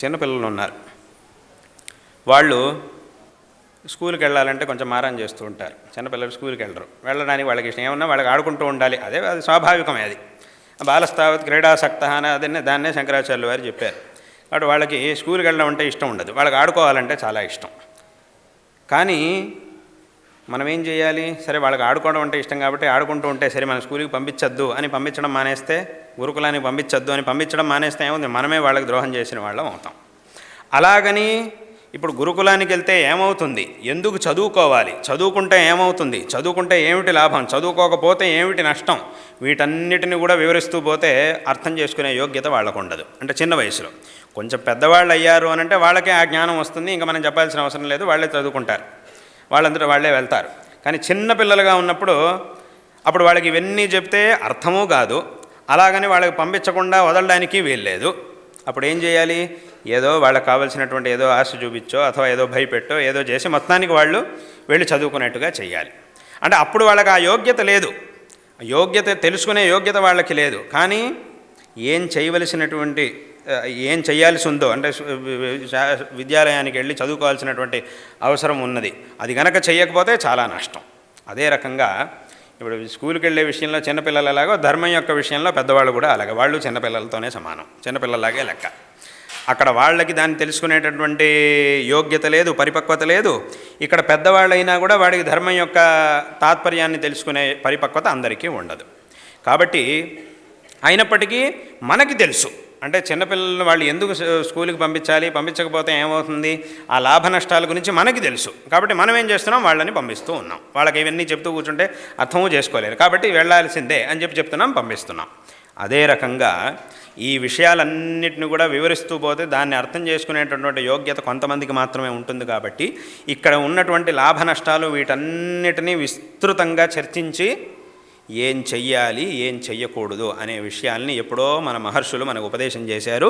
చిన్నపిల్లలు ఉన్నారు. వాళ్ళు స్కూల్కి వెళ్ళాలంటే కొంచెం మారం చేస్తూ ఉంటారు. చిన్నపిల్లలు స్కూల్కి వెళ్ళరు. వెళ్ళడానికి వాళ్ళకి ఇష్టం ఏమన్నా వాళ్ళకి ఆడుకుంటూ ఉండాలి. అది స్వాభావికమే. అది బాలస్తావత్ క్రీడాసక్త అని దాన్నే శంకరాచార్యులు వారు చెప్పారు. కాబట్టి వాళ్ళకి స్కూల్కి వెళ్ళడం అంటే ఇష్టం ఉండదు, వాళ్ళకి ఆడుకోవాలంటే చాలా ఇష్టం. కానీ మనం ఏం చేయాలి? సరే వాళ్ళకి ఆడుకోవడం అంటే ఇష్టం కాబట్టి ఆడుకుంటూ ఉంటే సరే మనం స్కూల్కి పంపించద్దు అని పంపించడం మానేస్తే, గురుకులానికి పంపించద్దు అని పంపించడం మానేస్తే ఏముంది? మనమే వాళ్ళకి ద్రోహం చేసిన వాళ్ళం అవుతాం. అలాగని ఇప్పుడు గురుకులానికి వెళ్తే ఏమవుతుంది? ఎందుకు చదువుకోవాలి? చదువుకుంటే ఏమవుతుంది? చదువుకుంటే ఏమిటి లాభం? చదువుకోకపోతే ఏమిటి నష్టం? వీటన్నిటిని కూడా వివరిస్తూ పోతే అర్థం చేసుకునే యోగ్యత వాళ్ళకు ఉండదు. అంటే చిన్న వయసులో. కొంచెం పెద్దవాళ్ళు అయ్యారు అని అంటే వాళ్ళకే ఆ జ్ఞానం వస్తుంది. ఇంకా మనం చెప్పాల్సిన అవసరం లేదు, వాళ్ళే చదువుకుంటారు, వాళ్ళందరూ వాళ్ళే వెళ్తారు. కానీ చిన్న పిల్లలుగా ఉన్నప్పుడు అప్పుడు వాళ్ళకి ఇవన్నీ చెప్తే అర్థమూ కాదు. అలాగని వాళ్ళకి పంపించకుండా వదలడానికి వీల్లేదు. అప్పుడు ఏం చేయాలి? ఏదో వాళ్ళకి కావాల్సినటువంటి ఏదో ఆశ చూపించో అథవా ఏదో భయపెట్టో ఏదో చేసి మొత్తానికి వాళ్ళు వెళ్ళి చదువుకునేట్టుగా చేయాలి. అంటే అప్పుడు వాళ్ళకి ఆ యోగ్యత లేదు, యోగ్యత తెలుసుకునే యోగ్యత వాళ్ళకి లేదు. కానీ ఏం చేయవలసినటువంటి ఏం చేయాల్సి ఉందో అంటే విద్యాలయానికి వెళ్ళి చదువుకోవాల్సినటువంటి అవసరం ఉన్నది, అది గనక చేయకపోతే చాలా నష్టం. అదే రకంగా ఇప్పుడు స్కూల్కి వెళ్ళే విషయంలో చిన్నపిల్లలు ఎలాగో ధర్మం యొక్క విషయంలో పెద్దవాళ్ళు కూడా అలాగే, వాళ్ళు చిన్నపిల్లలతోనే సమానం, చిన్నపిల్లలాగే లెక్క. అక్కడ వాళ్ళకి దాన్ని తెలుసుకునేటటువంటి యోగ్యత లేదు, పరిపక్వత లేదు. ఇక్కడ పెద్దవాళ్ళైనా కూడా వాడికి ధర్మం యొక్క తాత్పర్యాన్ని తెలుసుకునే పరిపక్వత అందరికీ ఉండదు. కాబట్టి అయినప్పటికీ మనకి తెలుసు, అంటే చిన్నపిల్లలు వాళ్ళు ఎందుకు స్కూల్కి పంపించాలి, పంపించకపోతే ఏమవుతుంది, ఆ లాభ నష్టాల గురించి మనకి తెలుసు. కాబట్టి మనం ఏం చేస్తున్నాం? వాళ్ళని పంపిస్తూ ఉన్నాం. వాళ్ళకి ఇవన్నీ చెప్తూ కూర్చుంటే అర్థమూ చేసుకోలేరు. కాబట్టి వెళ్ళాల్సిందే అని చెప్తున్నాం, పంపిస్తున్నాం. అదే రకంగా ఈ విషయాలన్నింటినీ కూడా వివరిస్తూ పోతే దాన్ని అర్థం చేసుకునేటటువంటి యోగ్యత కొంతమందికి మాత్రమే ఉంటుంది. కాబట్టి ఇక్కడ ఉన్నటువంటి లాభ నష్టాలు వీటన్నిటినీ విస్తృతంగా చర్చించి ఏం చెయ్యాలి, ఏం చెయ్యకూడదు అనే విషయాల్ని ఎప్పుడో మన మహర్షులు మనకు ఉపదేశం చేశారు.